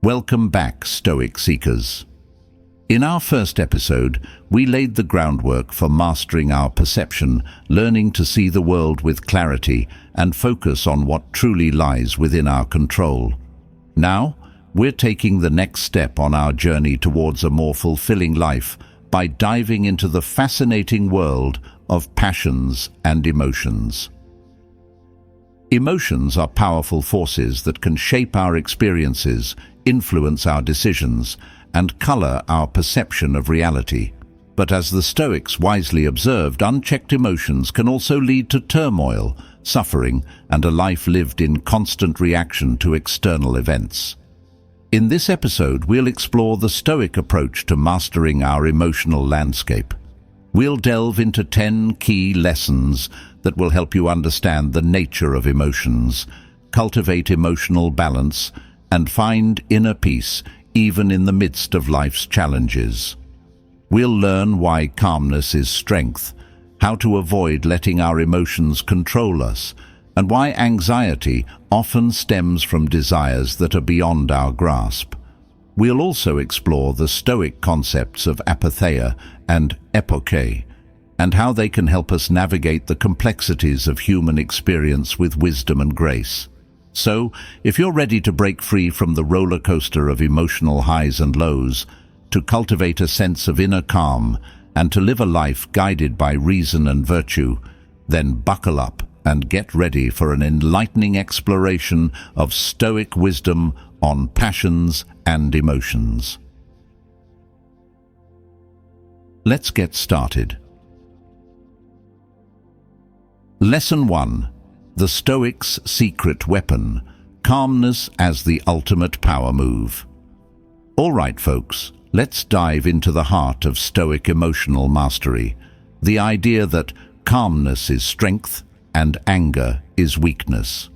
Welcome back, Stoic seekers. In our first episode, we laid the groundwork for mastering our perception, learning to see the world with clarity and focus on what truly lies within our control. Now, we're taking the next step on our journey towards a more fulfilling life by diving into the fascinating world of passions and emotions. Emotions are powerful forces that can shape our experiences, influence our decisions, and color our perception of reality. But as the Stoics wisely observed, unchecked emotions can also lead to turmoil, suffering, and a life lived in constant reaction to external events. In this episode, we'll explore the Stoic approach to mastering our emotional landscape. We'll delve into 10 key lessons that will help you understand the nature of emotions, cultivate emotional balance, and find inner peace even in the midst of life's challenges. We'll learn why calmness is strength, how to avoid letting our emotions control us, and why anxiety often stems from desires that are beyond our grasp. We'll also explore the Stoic concepts of Apatheia and Epoche, and how they can help us navigate the complexities of human experience with wisdom and grace. So, if you're ready to break free from the roller coaster of emotional highs and lows, to cultivate a sense of inner calm, and to live a life guided by reason and virtue, then buckle up and get ready for an enlightening exploration of Stoic wisdom on passions and emotions. Let's get started. Lesson 1. The Stoics' secret weapon, calmness as the ultimate power move. All right, folks, let's dive into the heart of Stoic emotional mastery, the idea that calmness is strength and anger is weakness.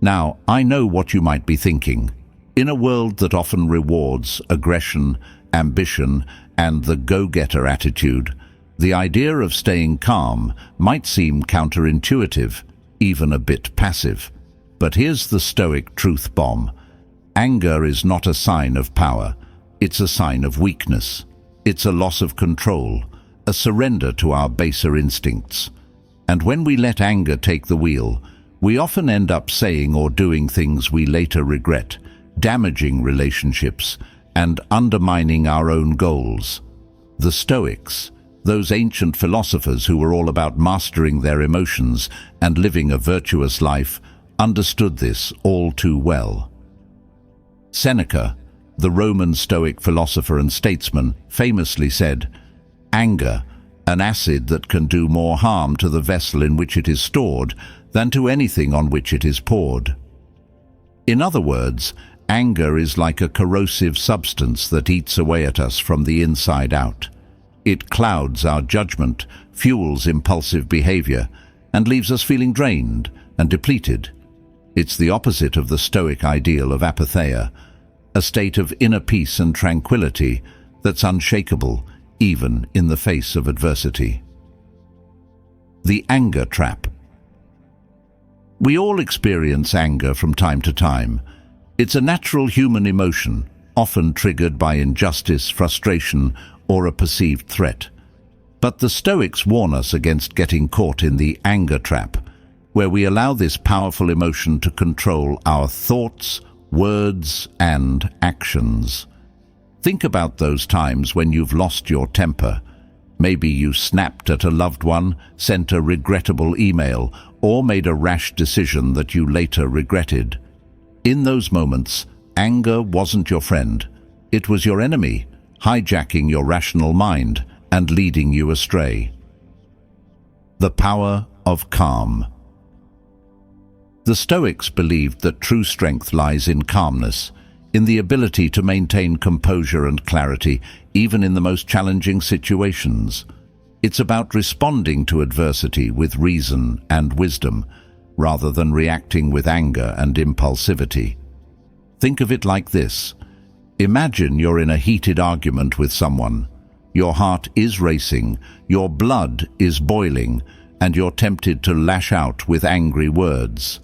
Now, I know what you might be thinking. In a world that often rewards aggression, ambition, and the go-getter attitude, the idea of staying calm might seem counterintuitive, even a bit passive. But here's the Stoic truth bomb. Anger is not a sign of power. It's a sign of weakness. It's a loss of control, a surrender to our baser instincts. And when we let anger take the wheel, we often end up saying or doing things we later regret, damaging relationships and undermining our own goals. The Stoics, those ancient philosophers who were all about mastering their emotions and living a virtuous life, understood this all too well. Seneca, the Roman Stoic philosopher and statesman, famously said, "Anger, an acid that can do more harm to the vessel in which it is stored than to anything on which it is poured." In other words, anger is like a corrosive substance that eats away at us from the inside out. It clouds our judgment, fuels impulsive behavior, and leaves us feeling drained and depleted. It's the opposite of the Stoic ideal of Apatheia, a state of inner peace and tranquility that's unshakable even in the face of adversity. The anger trap. We all experience anger from time to time. It's a natural human emotion, often triggered by injustice, frustration, or a perceived threat. But the Stoics warn us against getting caught in the anger trap, where we allow this powerful emotion to control our thoughts, words, and actions. Think about those times when you've lost your temper. Maybe you snapped at a loved one, sent a regrettable email, or made a rash decision that you later regretted. In those moments, anger wasn't your friend. It was your enemy, hijacking your rational mind and leading you astray. The power of calm. The Stoics believed that true strength lies in calmness, in the ability to maintain composure and clarity, even in the most challenging situations. It's about responding to adversity with reason and wisdom, rather than reacting with anger and impulsivity. Think of it like this. Imagine you're in a heated argument with someone. Your heart is racing, your blood is boiling, and you're tempted to lash out with angry words.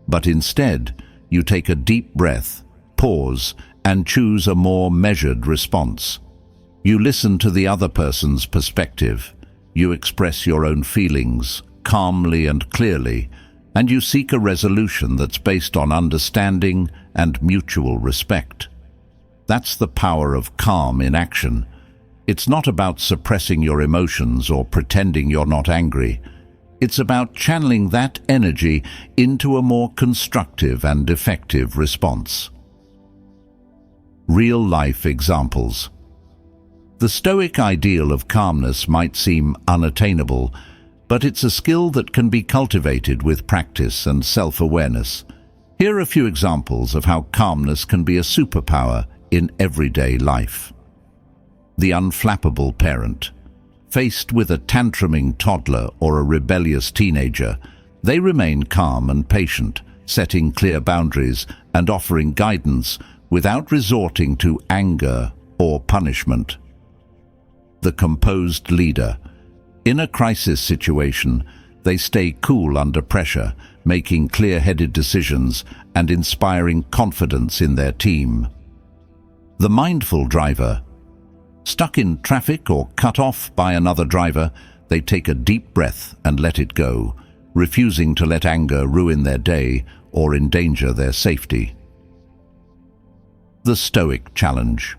But instead, you take a deep breath, pause, and choose a more measured response. You listen to the other person's perspective. You express your own feelings calmly and clearly, and you seek a resolution that's based on understanding and mutual respect. That's the power of calm in action. It's not about suppressing your emotions or pretending you're not angry. It's about channeling that energy into a more constructive and effective response. Real-life examples. The Stoic ideal of calmness might seem unattainable, but it's a skill that can be cultivated with practice and self-awareness. Here are a few examples of how calmness can be a superpower in everyday life. The unflappable parent. Faced with a tantruming toddler or a rebellious teenager, they remain calm and patient, setting clear boundaries and offering guidance without resorting to anger or punishment. The composed leader. In a crisis situation, they stay cool under pressure, making clear-headed decisions and inspiring confidence in their team. The mindful driver. Stuck in traffic or cut off by another driver, they take a deep breath and let it go, refusing to let anger ruin their day or endanger their safety. The Stoic challenge.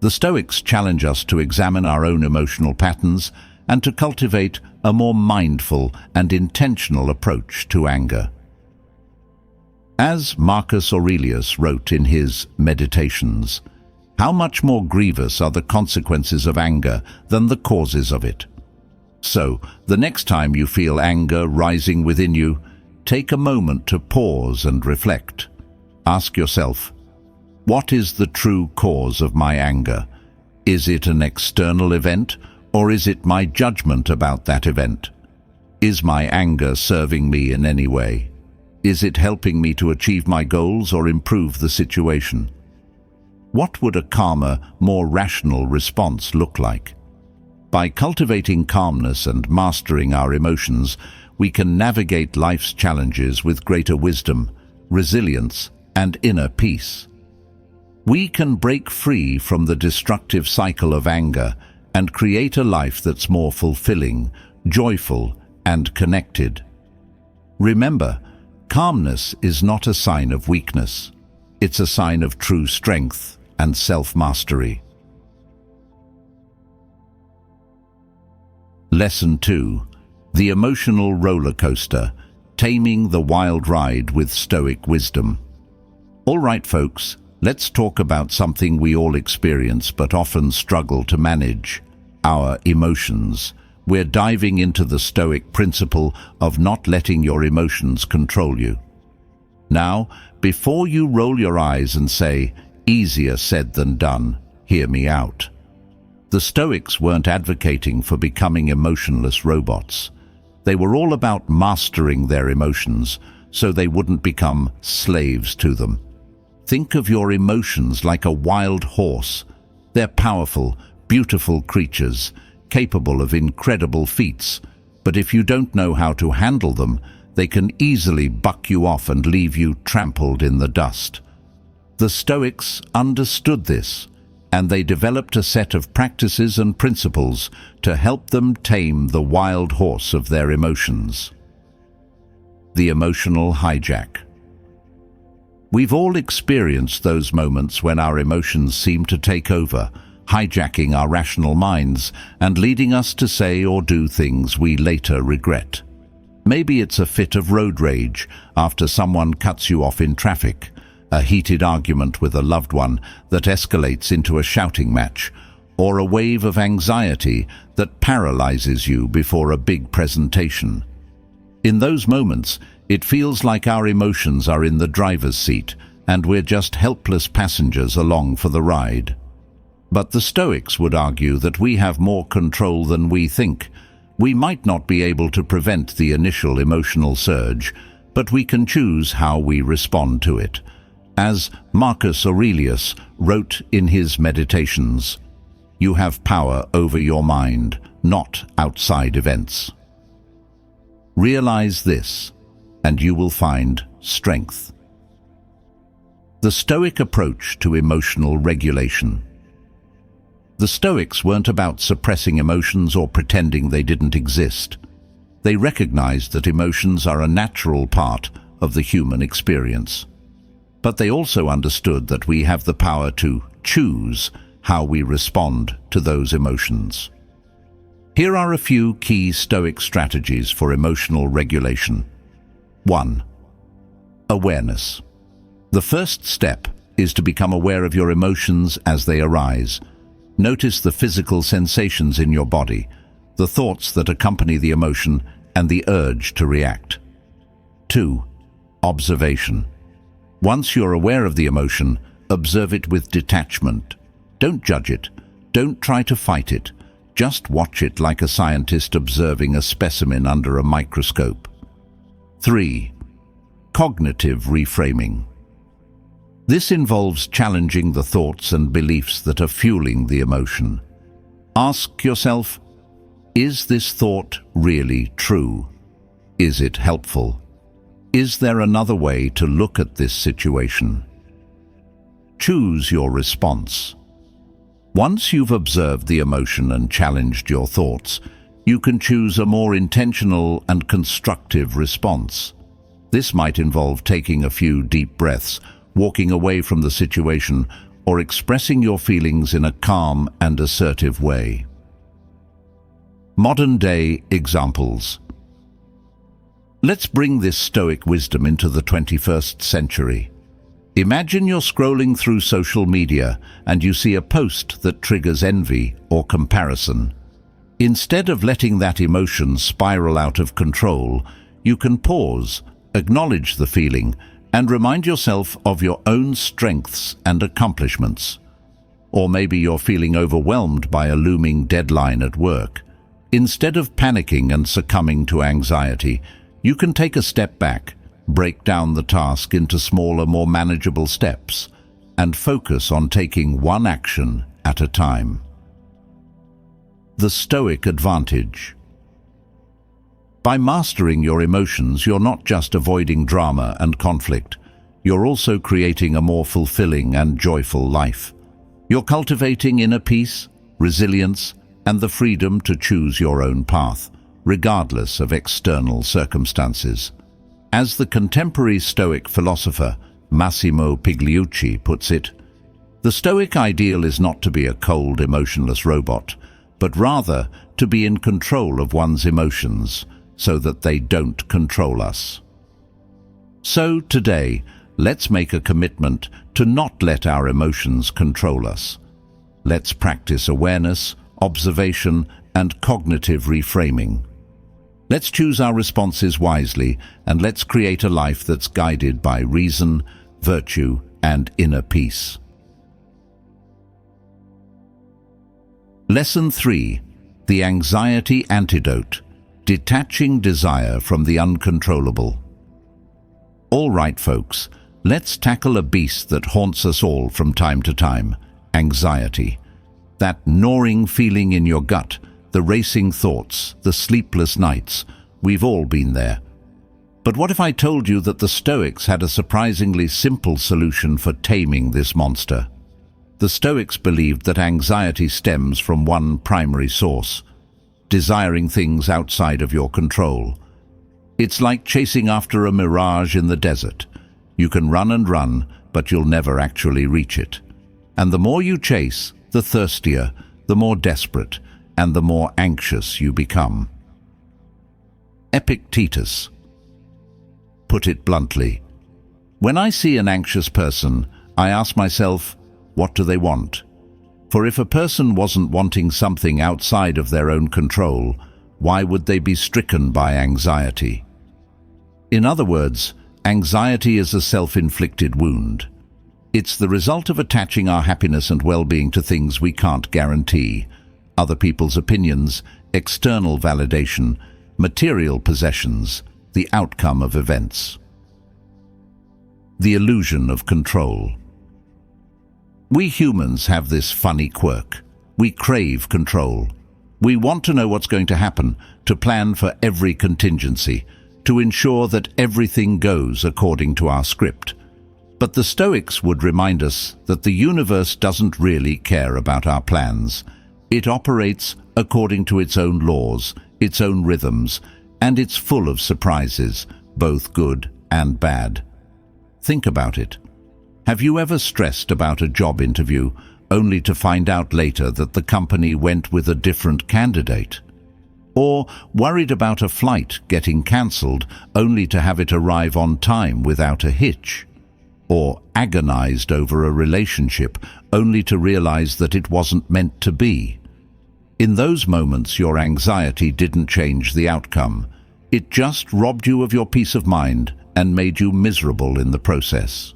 The Stoics challenge us to examine our own emotional patterns and to cultivate a more mindful and intentional approach to anger. As Marcus Aurelius wrote in his Meditations, how much more grievous are the consequences of anger than the causes of it. So, the next time you feel anger rising within you, take a moment to pause and reflect. Ask yourself, what is the true cause of my anger? Is it an external event, or is it my judgment about that event? Is my anger serving me in any way? Is it helping me to achieve my goals or improve the situation? What would a calmer, more rational response look like? By cultivating calmness and mastering our emotions, we can navigate life's challenges with greater wisdom, resilience, and inner peace. We can break free from the destructive cycle of anger and create a life that's more fulfilling, joyful, and connected. Remember, calmness is not a sign of weakness. It's a sign of true strength and self-mastery. Lesson 2. The Emotional Rollercoaster, Taming the Wild Ride with Stoic Wisdom. All right, folks, let's talk about something we all experience but often struggle to manage: our emotions. We're diving into the Stoic principle of not letting your emotions control you. Now, before you roll your eyes and say, "Easier said than done," hear me out. The Stoics weren't advocating for becoming emotionless robots. They were all about mastering their emotions so they wouldn't become slaves to them. Think of your emotions like a wild horse. They're powerful, beautiful creatures, capable of incredible feats, but if you don't know how to handle them, they can easily buck you off and leave you trampled in the dust. The Stoics understood this, and they developed a set of practices and principles to help them tame the wild horse of their emotions. The emotional hijack. We've all experienced those moments when our emotions seem to take over, hijacking our rational minds and leading us to say or do things we later regret. Maybe it's a fit of road rage after someone cuts you off in traffic, a heated argument with a loved one that escalates into a shouting match, or a wave of anxiety that paralyzes you before a big presentation. In those moments, it feels like our emotions are in the driver's seat and we're just helpless passengers along for the ride. But the Stoics would argue that we have more control than we think. We might not be able to prevent the initial emotional surge, but we can choose how we respond to it. As Marcus Aurelius wrote in his Meditations, "You have power over your mind, not outside events." Realize this, and you will find strength. The Stoic approach to emotional regulation. The Stoics weren't about suppressing emotions or pretending they didn't exist. They recognized that emotions are a natural part of the human experience. But they also understood that we have the power to choose how we respond to those emotions. Here are a few key Stoic strategies for emotional regulation. 1. Awareness. The first step is to become aware of your emotions as they arise. Notice the physical sensations in your body, the thoughts that accompany the emotion, and the urge to react. 2. Observation. Once you're aware of the emotion, observe it with detachment. Don't judge it. Don't try to fight it. Just watch it like a scientist observing a specimen under a microscope. 3. Cognitive reframing. This involves challenging the thoughts and beliefs that are fueling the emotion. Ask yourself, is this thought really true? Is it helpful? Is there another way to look at this situation? Choose your response. Once you've observed the emotion and challenged your thoughts, you can choose a more intentional and constructive response. This might involve taking a few deep breaths, walking away from the situation, or expressing your feelings in a calm and assertive way. Modern-day examples. Let's bring this Stoic wisdom into the 21st century. Imagine you're scrolling through social media and you see a post that triggers envy or comparison. Instead of letting that emotion spiral out of control, you can pause, acknowledge the feeling, and remind yourself of your own strengths and accomplishments. Or maybe you're feeling overwhelmed by a looming deadline at work. Instead of panicking and succumbing to anxiety, you can take a step back, break down the task into smaller, more manageable steps, and focus on taking one action at a time. The Stoic advantage. By mastering your emotions, you're not just avoiding drama and conflict, you're also creating a more fulfilling and joyful life. You're cultivating inner peace, resilience, and the freedom to choose your own path, regardless of external circumstances. As the contemporary Stoic philosopher Massimo Pigliucci puts it, the Stoic ideal is not to be a cold, emotionless robot, but rather to be in control of one's emotions so that they don't control us. So today, let's make a commitment to not let our emotions control us. Let's practice awareness, observation, and cognitive reframing. Let's choose our responses wisely, and let's create a life that's guided by reason, virtue, and inner peace. Lesson 3. The Anxiety Antidote. Detaching desire from the uncontrollable. All right, folks, let's tackle a beast that haunts us all from time to time: anxiety. That gnawing feeling in your gut, the racing thoughts, the sleepless nights. We've all been there. But what if I told you that the Stoics had a surprisingly simple solution for taming this monster? The Stoics believed that anxiety stems from one primary source: desiring things outside of your control. It's like chasing after a mirage in the desert. You can run and run, but you'll never actually reach it. And the more you chase, the thirstier, the more desperate, and the more anxious you become. Epictetus put it bluntly: when I see an anxious person, I ask myself, what do they want? For if a person wasn't wanting something outside of their own control, why would they be stricken by anxiety? In other words, anxiety is a self-inflicted wound. It's the result of attaching our happiness and well-being to things we can't guarantee: other people's opinions, external validation, material possessions, the outcome of events. The illusion of control. We humans have this funny quirk. We crave control. We want to know what's going to happen, to plan for every contingency, to ensure that everything goes according to our script. But the Stoics would remind us that the universe doesn't really care about our plans. It operates according to its own laws, its own rhythms, and it's full of surprises, both good and bad. Think about it. Have you ever stressed about a job interview only to find out later that the company went with a different candidate? Or worried about a flight getting cancelled only to have it arrive on time without a hitch? Or agonized over a relationship only to realize that it wasn't meant to be? In those moments, your anxiety didn't change the outcome. It just robbed you of your peace of mind and made you miserable in the process.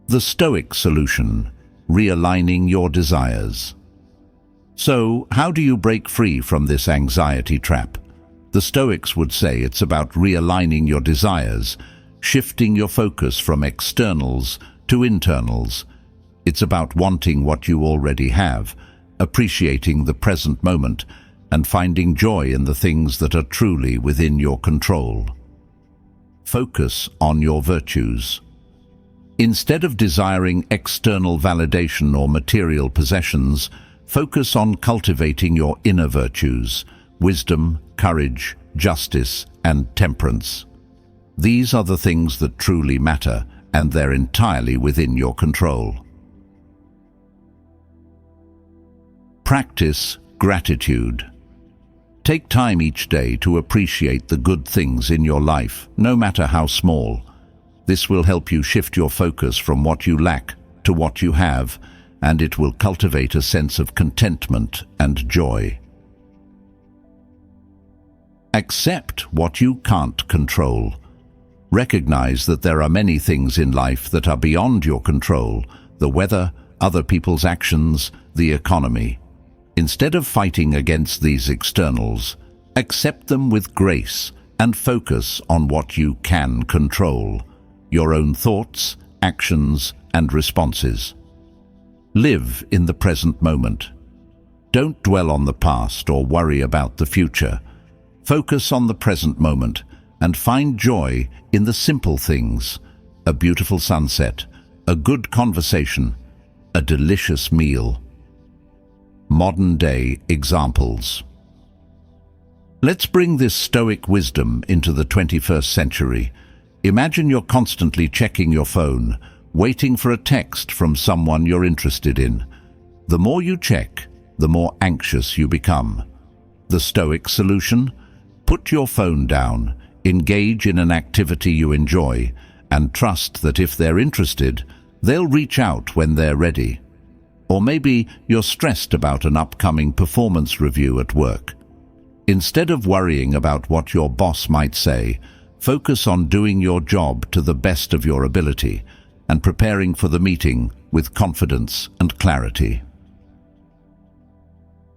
The Stoic solution: realigning your desires. So, how do you break free from this anxiety trap? The Stoics would say it's about realigning your desires, shifting your focus from externals to internals. It's about wanting what you already have, appreciating the present moment, and finding joy in the things that are truly within your control. Focus on your virtues. Instead of desiring external validation or material possessions, focus on cultivating your inner virtues: wisdom, courage, justice, and temperance. These are the things that truly matter, and they're entirely within your control. Practice gratitude. Take time each day to appreciate the good things in your life, no matter how small. This will help you shift your focus from what you lack to what you have, and it will cultivate a sense of contentment and joy. Accept what you can't control. Recognize that there are many things in life that are beyond your control: the weather, other people's actions, the economy. Instead of fighting against these externals, accept them with grace and focus on what you can control: your own thoughts, actions, and responses. Live in the present moment. Don't dwell on the past or worry about the future. Focus on the present moment and find joy in the simple things: a beautiful sunset, a good conversation, a delicious meal. Modern-day examples. Let's bring this Stoic wisdom into the 21st century. Imagine you're constantly checking your phone, waiting for a text from someone you're interested in. The more you check, the more anxious you become. The Stoic solution: put your phone down, engage in an activity you enjoy, and trust that if they're interested, they'll reach out when they're ready. Or maybe you're stressed about an upcoming performance review at work. Instead of worrying about what your boss might say, focus on doing your job to the best of your ability and preparing for the meeting with confidence and clarity.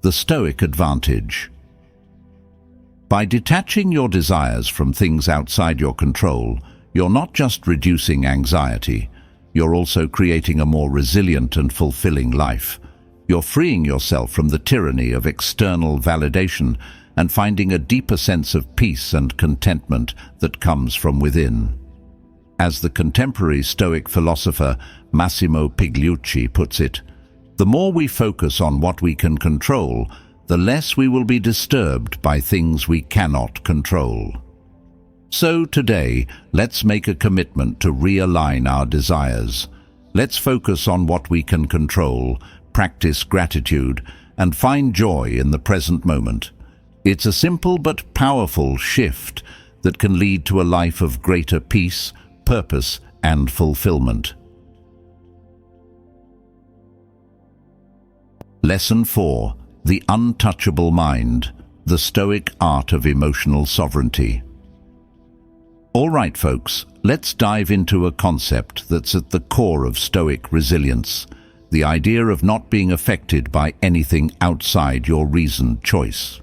The Stoic advantage. By detaching your desires from things outside your control, you're not just reducing anxiety, you're also creating a more resilient and fulfilling life. You're freeing yourself from the tyranny of external validation and finding a deeper sense of peace and contentment that comes from within. As the contemporary Stoic philosopher Massimo Pigliucci puts it, the more we focus on what we can control, the less we will be disturbed by things we cannot control. So today, let's make a commitment to realign our desires. Let's focus on what we can control, practice gratitude, and find joy in the present moment. It's a simple but powerful shift that can lead to a life of greater peace, purpose, and fulfillment. Lesson 4. The Untouchable Mind, the Stoic Art of Emotional Sovereignty. All right, folks, let's dive into a concept that's at the core of Stoic resilience, the idea of not being affected by anything outside your reasoned choice.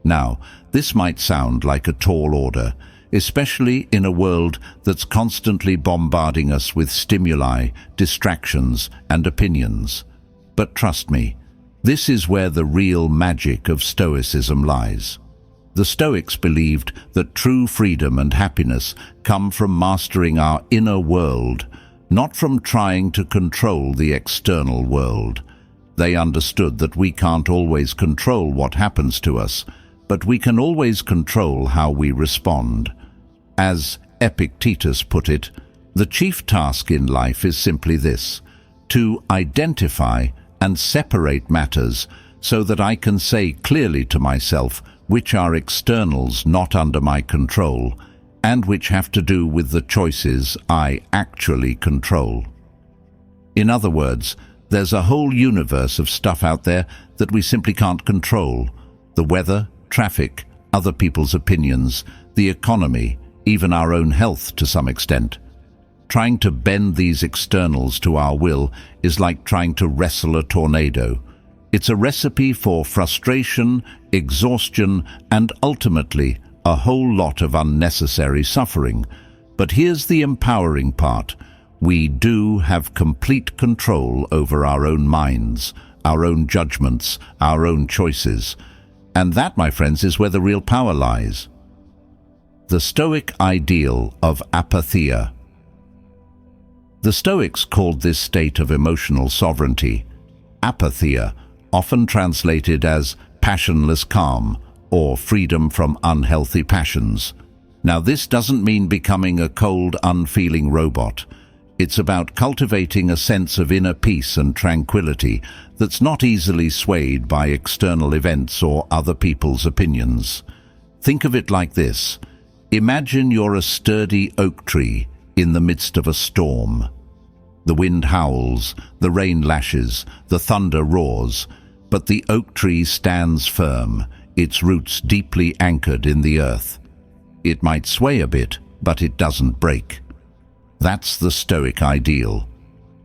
Now, this might sound like a tall order, especially in a world that's constantly bombarding us with stimuli, distractions, and opinions. But trust me, this is where the real magic of Stoicism lies. The Stoics believed that true freedom and happiness come from mastering our inner world, not from trying to control the external world. They understood that we can't always control what happens to us, but we can always control how we respond. As Epictetus put it, the chief task in life is simply this: to identify and separate matters so that I can say clearly to myself which are externals not under my control and which have to do with the choices I actually control. In other words, there's a whole universe of stuff out there that we simply can't control: the weather, traffic, other people's opinions, the economy, even our own health to some extent. Trying to bend these externals to our will is like trying to wrestle a tornado. It's a recipe for frustration, exhaustion, and ultimately a whole lot of unnecessary suffering. But here's the empowering part: we do have complete control over our own minds, our own judgments, our own choices. And that, my friends, is where the real power lies. The Stoic ideal of Apatheia. The Stoics called this state of emotional sovereignty Apatheia, often translated as passionless calm or freedom from unhealthy passions. Now, this doesn't mean becoming a cold, unfeeling robot. It's about cultivating a sense of inner peace and tranquility that's not easily swayed by external events or other people's opinions. Think of it like this: imagine you're a sturdy oak tree in the midst of a storm. The wind howls, the rain lashes, the thunder roars, but the oak tree stands firm, its roots deeply anchored in the earth. It might sway a bit, but it doesn't break. That's the Stoic ideal: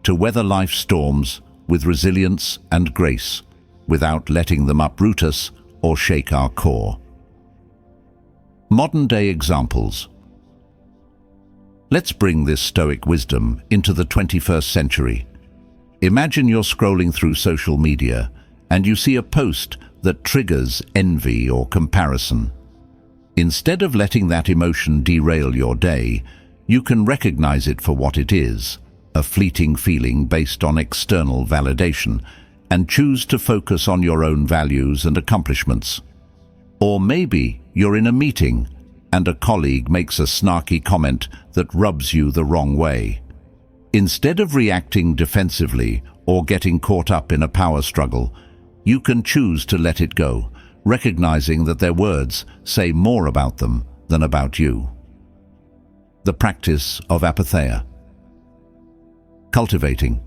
to weather life's storms with resilience and grace, without letting them uproot us or shake our core. Modern-day examples. Let's bring this Stoic wisdom into the 21st century. Imagine you're scrolling through social media and you see a post that triggers envy or comparison. Instead of letting that emotion derail your day, you can recognize it for what it is: a fleeting feeling based on external validation, and choose to focus on your own values and accomplishments. Or maybe you're in a meeting and a colleague makes a snarky comment that rubs you the wrong way. Instead of reacting defensively or getting caught up in a power struggle, you can choose to let it go, recognizing that their words say more about them than about you. The practice of Apatheia. Cultivating.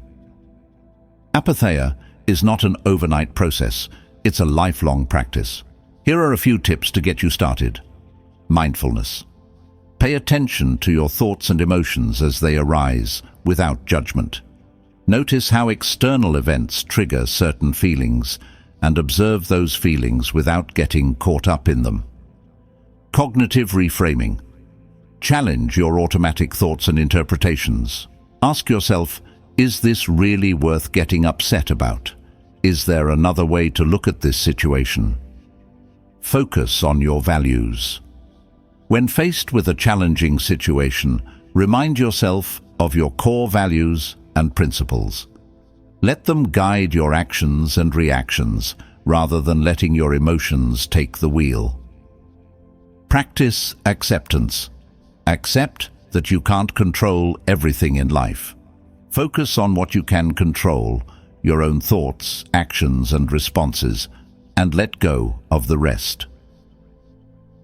Apatheia is not an overnight process, it's a lifelong practice. Here are a few tips to get you started. Mindfulness. Pay attention to your thoughts and emotions as they arise, without judgment. Notice how external events trigger certain feelings, and observe those feelings without getting caught up in them. Cognitive reframing. Challenge your automatic thoughts and interpretations. Ask yourself, is this really worth getting upset about? Is there another way to look at this situation? Focus on your values. When faced with a challenging situation, remind yourself of your core values and principles. Let them guide your actions and reactions, rather than letting your emotions take the wheel. Practice acceptance. Accept that you can't control everything in life. Focus on what you can control, your own thoughts, actions, and responses, and let go of the rest.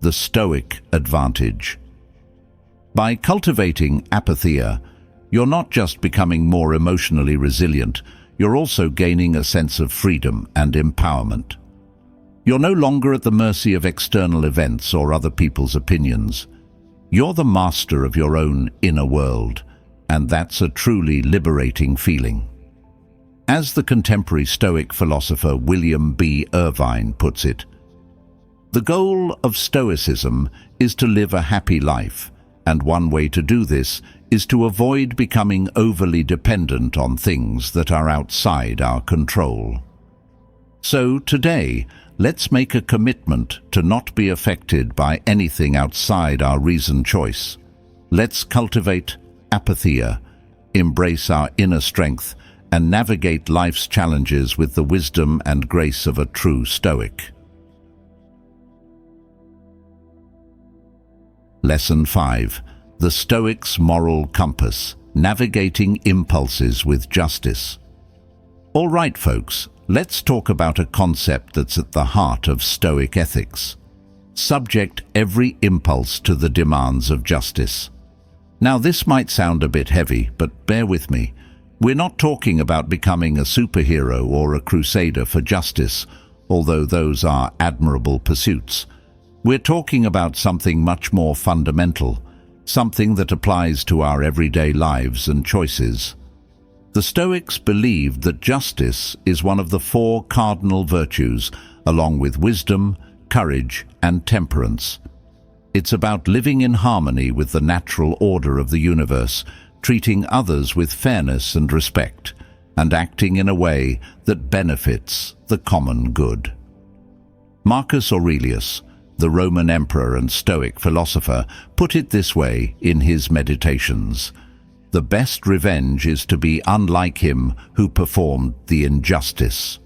The Stoic advantage. By cultivating apatheia, you're not just becoming more emotionally resilient, you're also gaining a sense of freedom and empowerment. You're no longer at the mercy of external events or other people's opinions. You're the master of your own inner world, and that's a truly liberating feeling. As the contemporary Stoic philosopher William B. Irvine puts it, the goal of Stoicism is to live a happy life, and one way to do this is to avoid becoming overly dependent on things that are outside our control. So today, let's make a commitment to not be affected by anything outside our reasoned choice. Let's cultivate Apatheia, embrace our inner strength, and navigate life's challenges with the wisdom and grace of a true Stoic. Lesson 5. The Stoics' Moral Compass, Navigating Impulses with Justice. All right, folks, let's talk about a concept that's at the heart of Stoic ethics. Subject every impulse to the demands of justice. Now, this might sound a bit heavy, but bear with me. We're not talking about becoming a superhero or a crusader for justice, although those are admirable pursuits. We're talking about something much more fundamental, something that applies to our everyday lives and choices. The Stoics believed that justice is one of the 4 cardinal virtues, along with wisdom, courage, and temperance. It's about living in harmony with the natural order of the universe, treating others with fairness and respect, and acting in a way that benefits the common good. Marcus Aurelius, the Roman emperor and Stoic philosopher, put it this way in his Meditations: "The best revenge is to be unlike him who performed the injustice."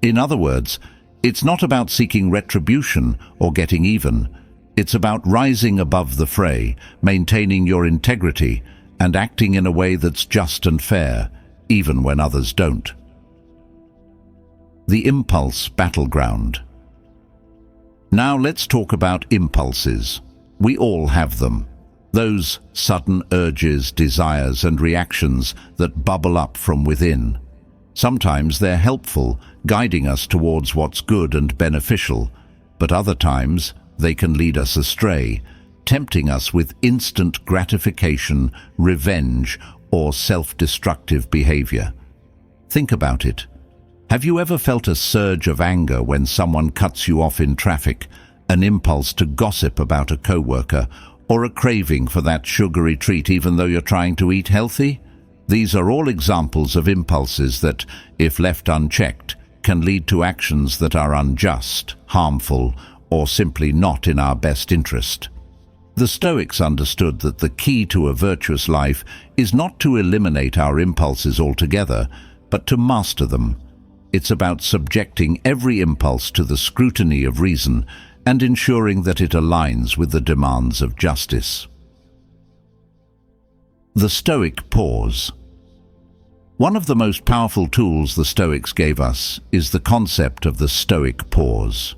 In other words, it's not about seeking retribution or getting even. It's about rising above the fray, maintaining your integrity, and acting in a way that's just and fair, even when others don't. The impulse battleground. Now let's talk about impulses. We all have them. Those sudden urges, desires, and reactions that bubble up from within. Sometimes they're helpful, guiding us towards what's good and beneficial, but other times they can lead us astray, tempting us with instant gratification, revenge, or self-destructive behavior. Think about it. Have you ever felt a surge of anger when someone cuts you off in traffic, an impulse to gossip about a coworker, or a craving for that sugary treat even though you're trying to eat healthy? These are all examples of impulses that, if left unchecked, can lead to actions that are unjust, harmful, or simply not in our best interest. The Stoics understood that the key to a virtuous life is not to eliminate our impulses altogether, but to master them. It's about subjecting every impulse to the scrutiny of reason and ensuring that it aligns with the demands of justice. The Stoic pause. One of the most powerful tools the Stoics gave us is the concept of the Stoic pause.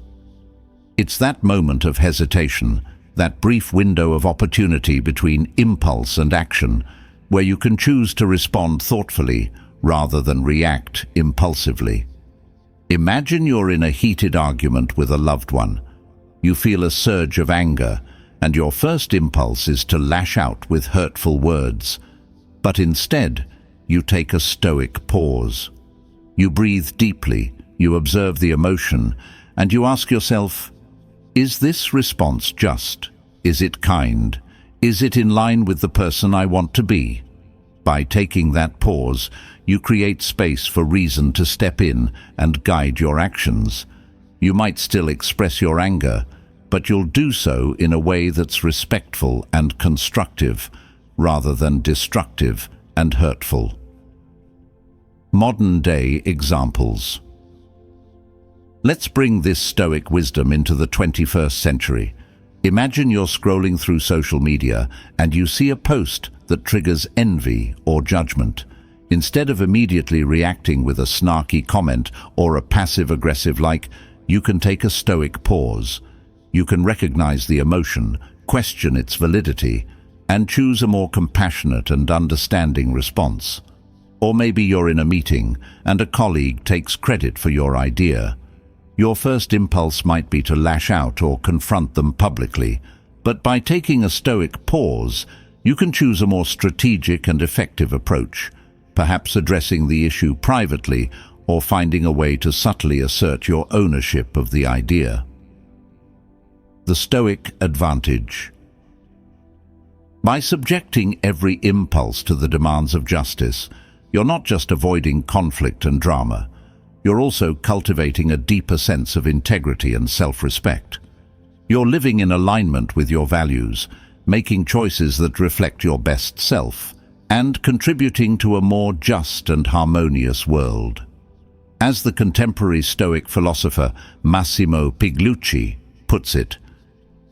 It's that moment of hesitation, that brief window of opportunity between impulse and action, where you can choose to respond thoughtfully rather than react impulsively. Imagine you're in a heated argument with a loved one. You feel a surge of anger, and your first impulse is to lash out with hurtful words. But instead, you take a Stoic pause. You breathe deeply, you observe the emotion, and you ask yourself, is this response just? Is it kind? Is it in line with the person I want to be? By taking that pause, you create space for reason to step in and guide your actions. You might still express your anger, but you'll do so in a way that's respectful and constructive, rather than destructive and hurtful. Modern-day examples. Let's bring this Stoic wisdom into the 21st century. Imagine you're scrolling through social media and you see a post that triggers envy or judgment. Instead of immediately reacting with a snarky comment or a passive-aggressive like, you can take a Stoic pause. You can recognize the emotion, question its validity, and choose a more compassionate and understanding response. Or maybe you're in a meeting and a colleague takes credit for your idea. Your first impulse might be to lash out or confront them publicly, but by taking a Stoic pause, you can choose a more strategic and effective approach, perhaps addressing the issue privately or finding a way to subtly assert your ownership of the idea. The Stoic advantage. By subjecting every impulse to the demands of justice, you're not just avoiding conflict and drama. you're also cultivating a deeper sense of integrity and self-respect. You're living in alignment with your values, making choices that reflect your best self, and contributing to a more just and harmonious world. As the contemporary Stoic philosopher Massimo Pigliucci puts it,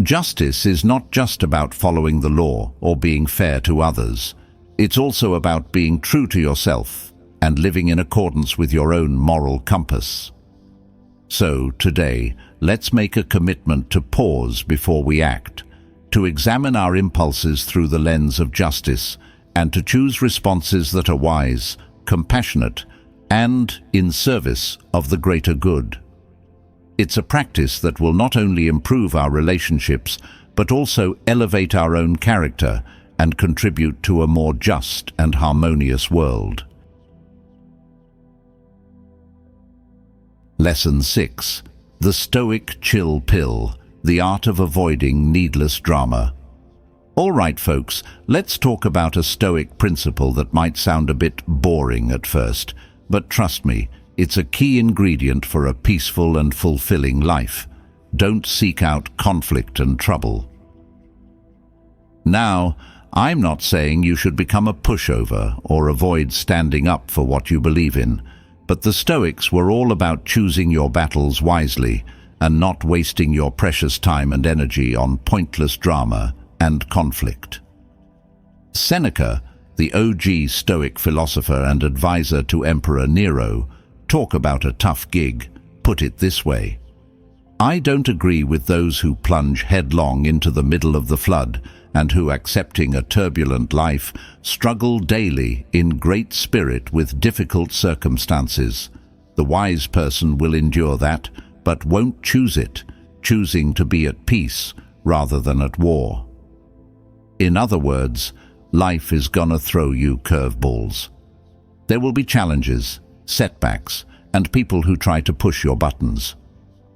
justice is not just about following the law or being fair to others. It's also about being true to yourself and living in accordance with your own moral compass. So, today, let's make a commitment to pause before we act, to examine our impulses through the lens of justice, and to choose responses that are wise, compassionate, and in service of the greater good. It's a practice that will not only improve our relationships, but also elevate our own character and contribute to a more just and harmonious world. Lesson 6. The Stoic Chill Pill, the art of avoiding needless drama. All right, folks, let's talk about a Stoic principle that might sound a bit boring at first, but trust me, it's a key ingredient for a peaceful and fulfilling life. Don't seek out conflict and trouble. Now, I'm not saying you should become a pushover or avoid standing up for what you believe in, but the Stoics were all about choosing your battles wisely and not wasting your precious time and energy on pointless drama and conflict. Seneca, the OG Stoic philosopher and advisor to Emperor Nero, talk about a tough gig, put it this way: I don't agree with those who plunge headlong into the middle of the flood and who, accepting a turbulent life, struggle daily in great spirit with difficult circumstances. The wise person will endure that, but won't choose it, choosing to be at peace rather than at war. In other words, life is gonna throw you curveballs. There will be challenges, setbacks, and people who try to push your buttons.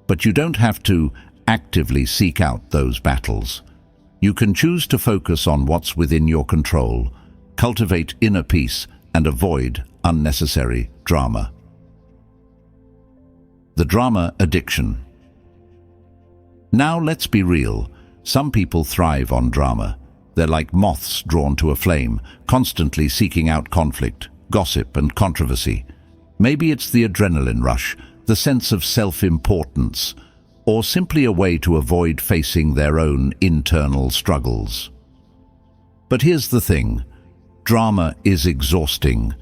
But you don't have to actively seek out those battles. You can choose to focus on what's within your control, cultivate inner peace, and avoid unnecessary drama. The drama addiction. Now let's be real. Some people thrive on drama. They're like moths drawn to a flame, constantly seeking out conflict, gossip, and controversy. Maybe it's the adrenaline rush, the sense of self-importance, or simply a way to avoid facing their own internal struggles. But here's the thing: drama is exhausting.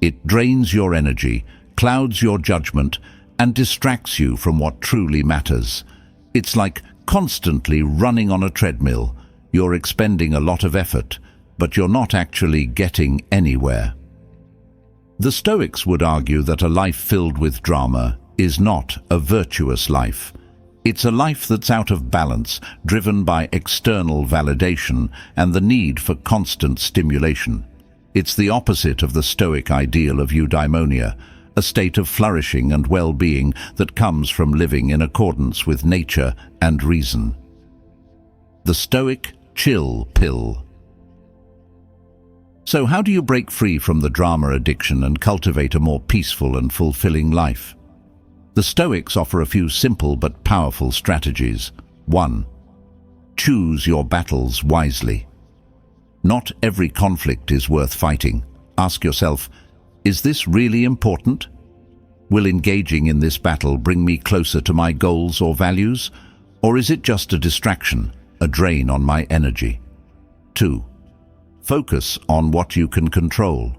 It drains your energy, clouds your judgment, and distracts you from what truly matters. It's like constantly running on a treadmill. You're expending a lot of effort, but you're not actually getting anywhere. The Stoics would argue that a life filled with drama is not a virtuous life. It's a life that's out of balance, driven by external validation and the need for constant stimulation. It's the opposite of the Stoic ideal of eudaimonia, a state of flourishing and well-being that comes from living in accordance with nature and reason. The Stoic Chill Pill. So how do you break free from the drama addiction and cultivate a more peaceful and fulfilling life? The Stoics offer a few simple but powerful strategies. 1. Choose your battles wisely. Not every conflict is worth fighting. Ask yourself, is this really important? Will engaging in this battle bring me closer to my goals or values? Or is it just a distraction, a drain on my energy? 2. Focus on what you can control.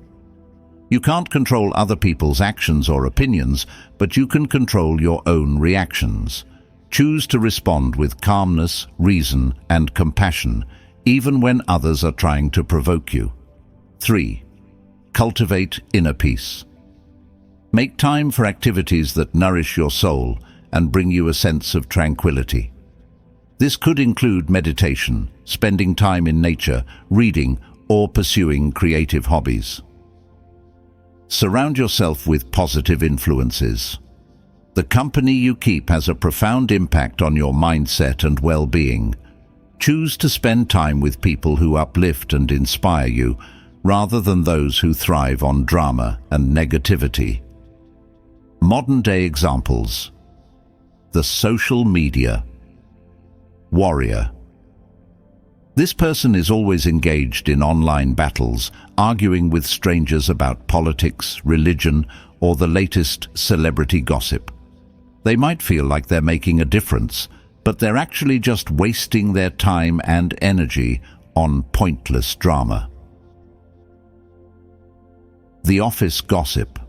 You can't control other people's actions or opinions, but you can control your own reactions. Choose to respond with calmness, reason, and compassion, even when others are trying to provoke you. 3. Cultivate inner peace. Make time for activities that nourish your soul and bring you a sense of tranquility. This could include meditation, spending time in nature, reading, or pursuing creative hobbies. Surround yourself with positive influences. The company you keep has a profound impact on your mindset and well-being. Choose to spend time with people who uplift and inspire you, rather than those who thrive on drama and negativity. Modern-day examples. The social media. Warrior. This person is always engaged in online battles, arguing with strangers about politics, religion, or the latest celebrity gossip. They might feel like they're making a difference, but they're actually just wasting their time and energy on pointless drama. The office gossip.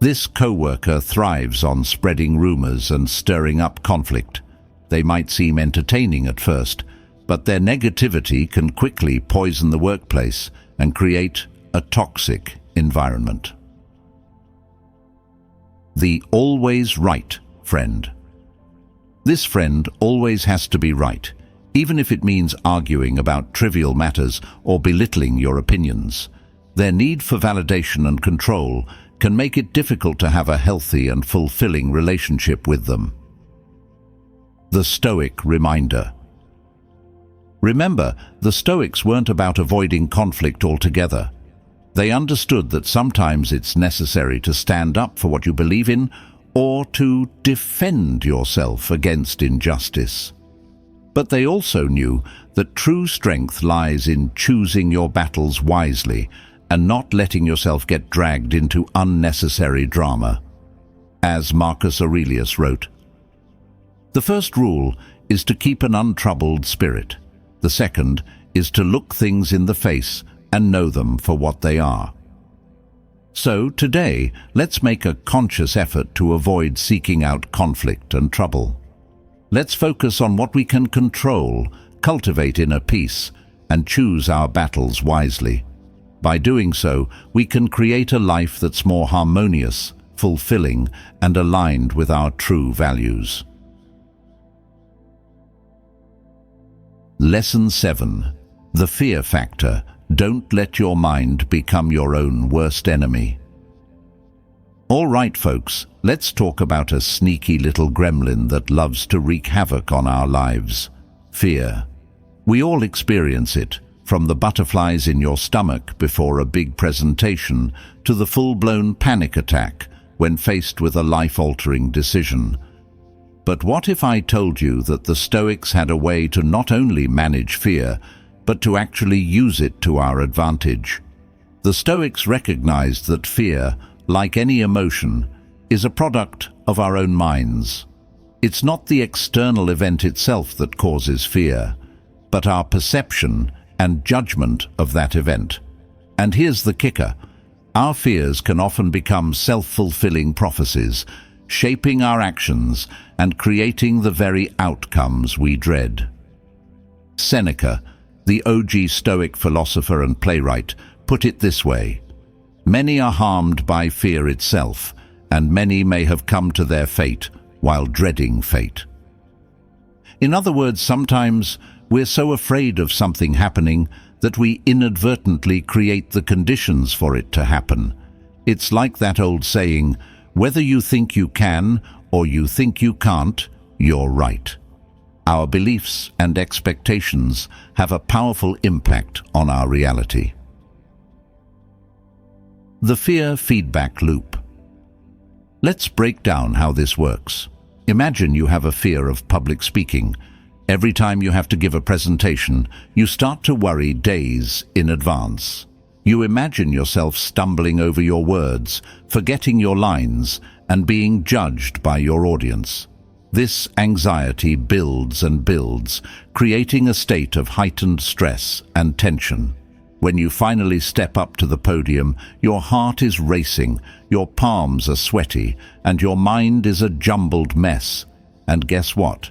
This co-worker thrives on spreading rumors and stirring up conflict. They might seem entertaining at first, but their negativity can quickly poison the workplace and create a toxic environment. The always right friend. This friend always has to be right, even if it means arguing about trivial matters or belittling your opinions. Their need for validation and control can make it difficult to have a healthy and fulfilling relationship with them. The Stoic reminder. Remember, the Stoics weren't about avoiding conflict altogether. They understood that sometimes it's necessary to stand up for what you believe in or to defend yourself against injustice. But they also knew that true strength lies in choosing your battles wisely and not letting yourself get dragged into unnecessary drama. As Marcus Aurelius wrote, "The first rule is to keep an untroubled spirit. The second is to look things in the face and know them for what they are." So today, let's make a conscious effort to avoid seeking out conflict and trouble. Let's focus on what we can control, cultivate inner peace, and choose our battles wisely. By doing so, we can create a life that's more harmonious, fulfilling, and aligned with our true values. Lesson 7. The fear factor. Don't let your mind become your own worst enemy. All right, folks, let's talk about a sneaky little gremlin that loves to wreak havoc on our lives. Fear. We all experience it, from the butterflies in your stomach before a big presentation to the full-blown panic attack when faced with a life-altering decision. But what if I told you that the Stoics had a way to not only manage fear, but to actually use it to our advantage? The Stoics recognized that fear, like any emotion, is a product of our own minds. It's not the external event itself that causes fear, but our perception and judgment of that event. And here's the kicker. Our fears can often become self-fulfilling prophecies, shaping our actions and creating the very outcomes we dread. Seneca, the OG Stoic philosopher and playwright, put it this way: "Many are harmed by fear itself, and many may have come to their fate while dreading fate." In other words, sometimes we're so afraid of something happening that we inadvertently create the conditions for it to happen. It's like that old saying, whether you think you can or you think you can't, you're right. Our beliefs and expectations have a powerful impact on our reality. The fear feedback loop. Let's break down how this works. Imagine you have a fear of public speaking. Every time you have to give a presentation, you start to worry days in advance. You imagine yourself stumbling over your words, forgetting your lines, and being judged by your audience. This anxiety builds and builds, creating a state of heightened stress and tension. When you finally step up to the podium, your heart is racing, your palms are sweaty, and your mind is a jumbled mess. And guess what?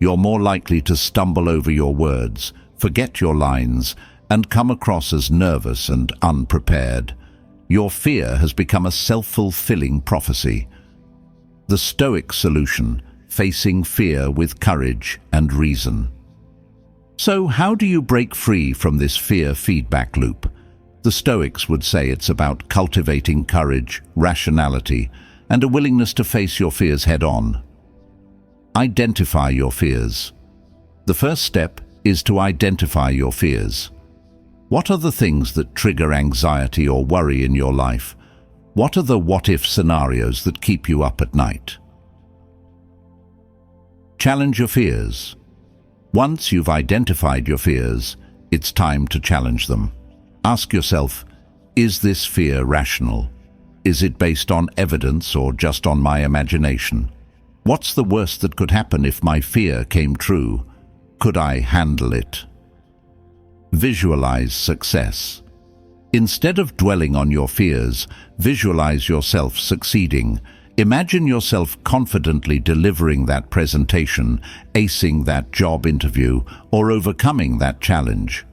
You're more likely to stumble over your words, forget your lines, and come across as nervous and unprepared. Your fear has become a self-fulfilling prophecy. The Stoic solution: facing fear with courage and reason. So how do you break free from this fear feedback loop? The Stoics would say it's about cultivating courage, rationality, and a willingness to face your fears head-on. Identify your fears. The first step is to identify your fears. What are the things that trigger anxiety or worry in your life? What are the what-if scenarios that keep you up at night? Challenge your fears. Once you've identified your fears, it's time to challenge them. Ask yourself, is this fear rational? Is it based on evidence or just on my imagination? What's the worst that could happen if my fear came true? Could I handle it? Visualize success. Instead of dwelling on your fears, visualize yourself succeeding. Imagine yourself confidently delivering that presentation, acing that job interview, or overcoming that challenge.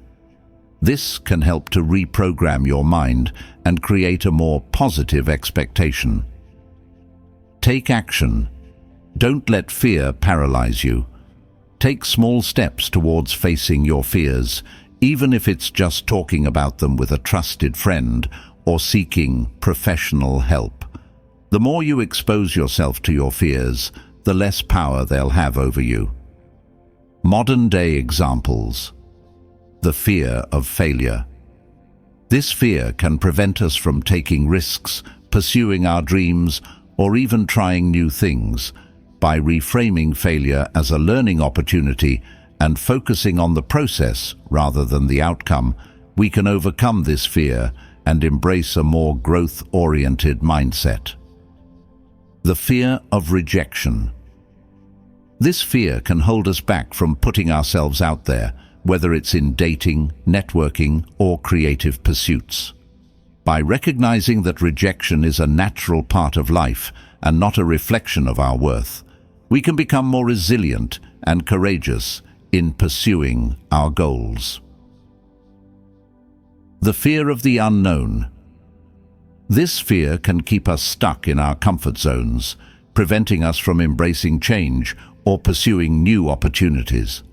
This can help to reprogram your mind and create a more positive expectation. Take action. Don't let fear paralyze you. Take small steps towards facing your fears, even if it's just talking about them with a trusted friend or seeking professional help. The more you expose yourself to your fears, the less power they'll have over you. Modern-day examples. The fear of failure. This fear can prevent us from taking risks, pursuing our dreams, or even trying new things. By reframing failure as a learning opportunity and focusing on the process rather than the outcome, we can overcome this fear and embrace a more growth-oriented mindset. The fear of rejection. This fear can hold us back from putting ourselves out there, whether it's in dating, networking, or creative pursuits. By recognizing that rejection is a natural part of life and not a reflection of our worth, we can become more resilient and courageous in pursuing our goals. The fear of the unknown. This fear can keep us stuck in our comfort zones, preventing us from embracing change or pursuing new opportunities.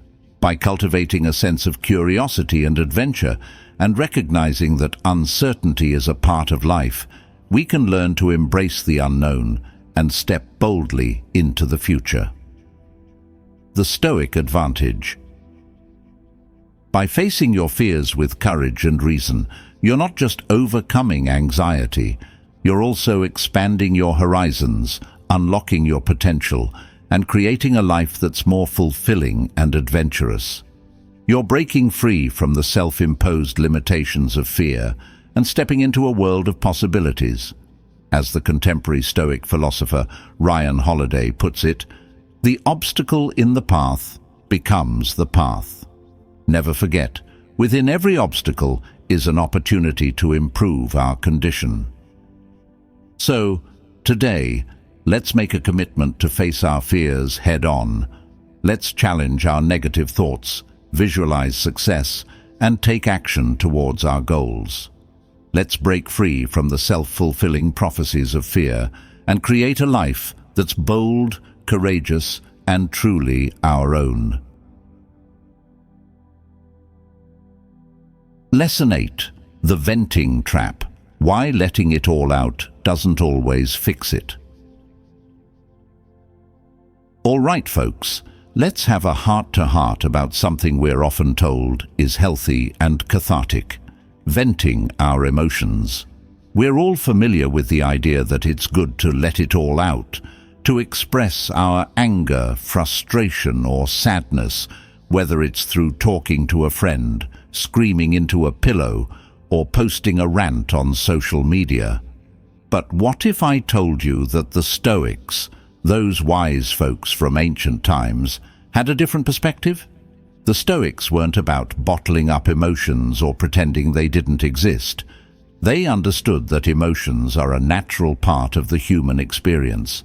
By cultivating a sense of curiosity and adventure and recognizing that uncertainty is a part of life, we can learn to embrace the unknown and step boldly into the future. The Stoic advantage. By facing your fears with courage and reason, you're not just overcoming anxiety, you're also expanding your horizons, unlocking your potential, and creating a life that's more fulfilling and adventurous. You're breaking free from the self-imposed limitations of fear and stepping into a world of possibilities. As the contemporary Stoic philosopher Ryan Holiday puts it, the obstacle in the path becomes the path. Never forget, within every obstacle is an opportunity to improve our condition. So, today, let's make a commitment to face our fears head-on. Let's challenge our negative thoughts, visualize success, and take action towards our goals. Let's break free from the self-fulfilling prophecies of fear and create a life that's bold, courageous, and truly our own. Lesson 8. The venting trap. Why letting it all out doesn't always fix it. All right, folks, let's have a heart-to-heart about something we're often told is healthy and cathartic: venting our emotions. We're all familiar with the idea that it's good to let it all out, to express our anger, frustration, or sadness, whether it's through talking to a friend, screaming into a pillow, or posting a rant on social media. But what if I told you that the Stoics, those wise folks from ancient times, had a different perspective? The Stoics weren't about bottling up emotions or pretending they didn't exist. They understood that emotions are a natural part of the human experience.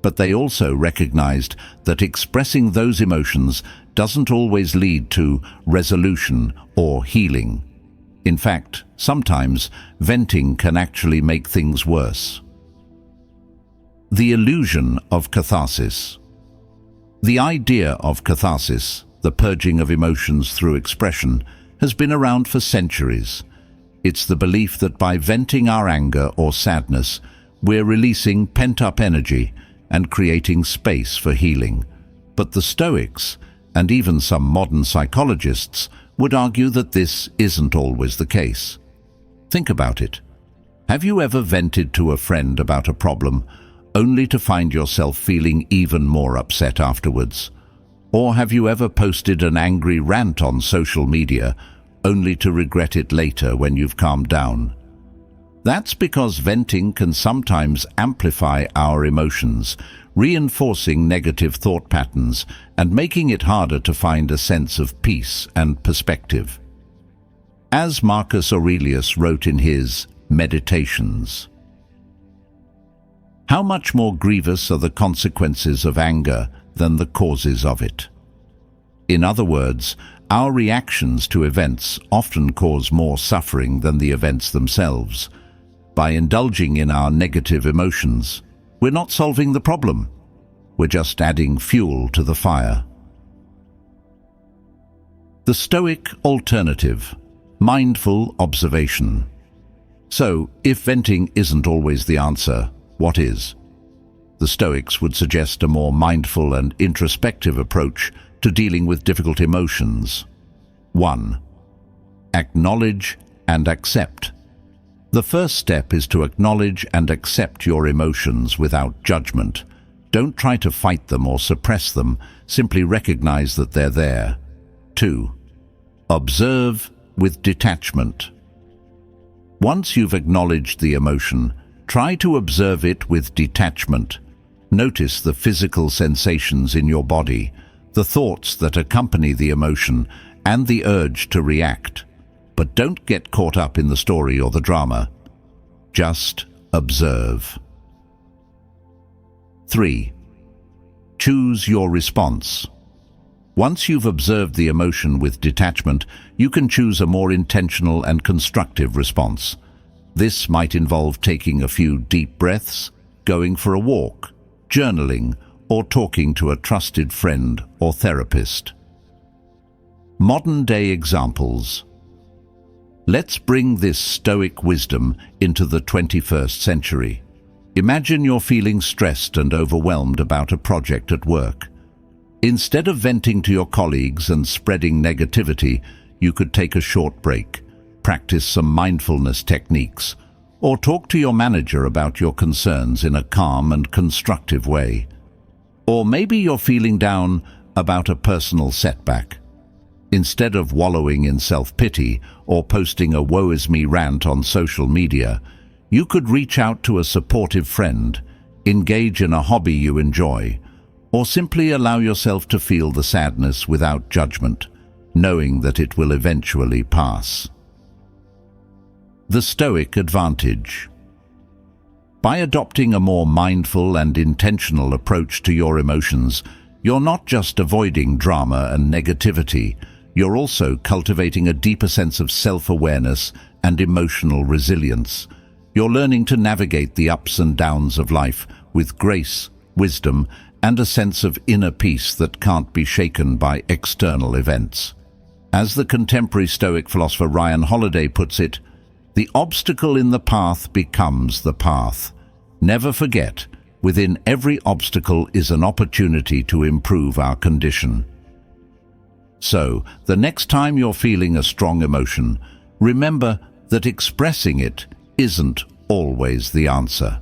But they also recognized that expressing those emotions doesn't always lead to resolution or healing. In fact, sometimes venting can actually make things worse. The illusion of catharsis. The idea of catharsis, the purging of emotions through expression, has been around for centuries. It's the belief that by venting our anger or sadness, we're releasing pent-up energy and creating space for healing. But the Stoics, and even some modern psychologists, would argue that this isn't always the case. Think about it. Have you ever vented to a friend about a problem, only to find yourself feeling even more upset afterwards? Or have you ever posted an angry rant on social media, only to regret it later when you've calmed down? That's because venting can sometimes amplify our emotions, reinforcing negative thought patterns and making it harder to find a sense of peace and perspective. As Marcus Aurelius wrote in his Meditations, "How much more grievous are the consequences of anger than the causes of it?" In other words, our reactions to events often cause more suffering than the events themselves. By indulging in our negative emotions, we're not solving the problem. We're just adding fuel to the fire. The Stoic alternative: mindful observation. So, if venting isn't always the answer, what is? The Stoics would suggest a more mindful and introspective approach to dealing with difficult emotions. 1. Acknowledge and accept. The first step is to acknowledge and accept your emotions without judgment. Don't try to fight them or suppress them, simply recognize that they're there. 2. Observe with detachment. Once you've acknowledged the emotion, try to observe it with detachment. Notice the physical sensations in your body, the thoughts that accompany the emotion, and the urge to react. But don't get caught up in the story or the drama. Just observe. 3. Choose your response. Once you've observed the emotion with detachment, you can choose a more intentional and constructive response. This might involve taking a few deep breaths, going for a walk, journaling, or talking to a trusted friend or therapist. Modern-day examples. Let's bring this Stoic wisdom into the 21st century. Imagine you're feeling stressed and overwhelmed about a project at work. Instead of venting to your colleagues and spreading negativity, you could take a short break, practice some mindfulness techniques, or talk to your manager about your concerns in a calm and constructive way. Or maybe you're feeling down about a personal setback. Instead of wallowing in self-pity or posting a woe-is-me rant on social media, you could reach out to a supportive friend, engage in a hobby you enjoy, or simply allow yourself to feel the sadness without judgment, knowing that it will eventually pass. The Stoic advantage. By adopting a more mindful and intentional approach to your emotions, you're not just avoiding drama and negativity, you're also cultivating a deeper sense of self-awareness and emotional resilience. You're learning to navigate the ups and downs of life with grace, wisdom, and a sense of inner peace that can't be shaken by external events. As the contemporary Stoic philosopher Ryan Holiday puts it, "The obstacle in the path becomes the path. Never forget, within every obstacle is an opportunity to improve our condition." So, the next time you're feeling a strong emotion, remember that expressing it isn't always the answer.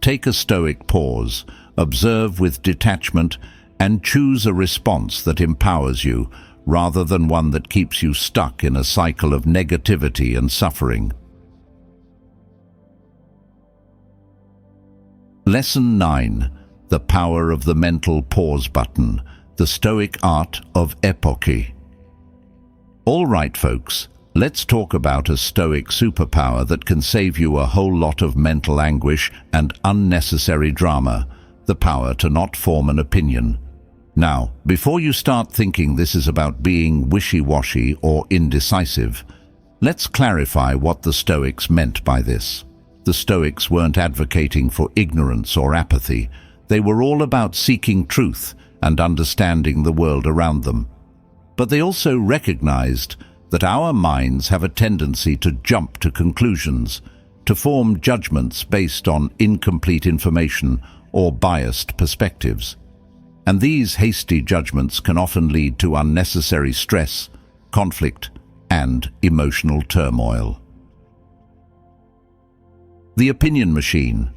Take a Stoic pause, observe with detachment, and choose a response that empowers you, rather than one that keeps you stuck in a cycle of negativity and suffering. Lesson 9. The Power of the Mental Pause Button. The Stoic Art of Epoche. All right, folks, let's talk about a Stoic superpower that can save you a whole lot of mental anguish and unnecessary drama: the power to not form an opinion. Now, before you start thinking this is about being wishy-washy or indecisive, let's clarify what the Stoics meant by this. The Stoics weren't advocating for ignorance or apathy. They were all about seeking truth and understanding the world around them. But they also recognized that our minds have a tendency to jump to conclusions, to form judgments based on incomplete information or biased perspectives. And these hasty judgments can often lead to unnecessary stress, conflict, and emotional turmoil. The opinion machine.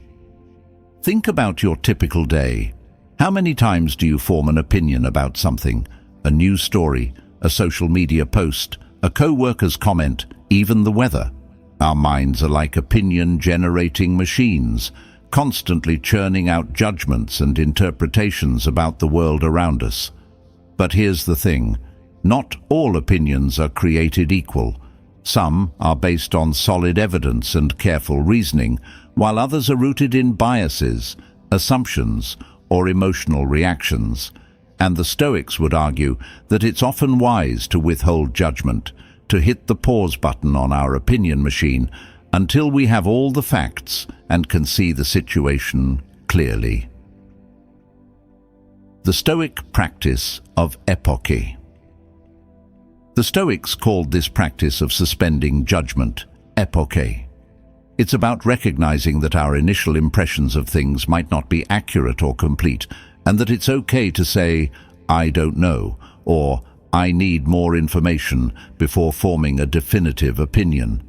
Think about your typical day. How many times do you form an opinion about something? A news story, a social media post, a co-worker's comment, even the weather. Our minds are like opinion-generating machines, constantly churning out judgments and interpretations about the world around us. But here's the thing, not all opinions are created equal. Some are based on solid evidence and careful reasoning, while others are rooted in biases, assumptions, or emotional reactions. And the Stoics would argue that it's often wise to withhold judgment, to hit the pause button on our opinion machine until we have all the facts and can see the situation clearly. The Stoic practice of epoche. The Stoics called this practice of suspending judgment epoche. It's about recognizing that our initial impressions of things might not be accurate or complete, and that it's okay to say, "I don't know," or "I need more information" before forming a definitive opinion.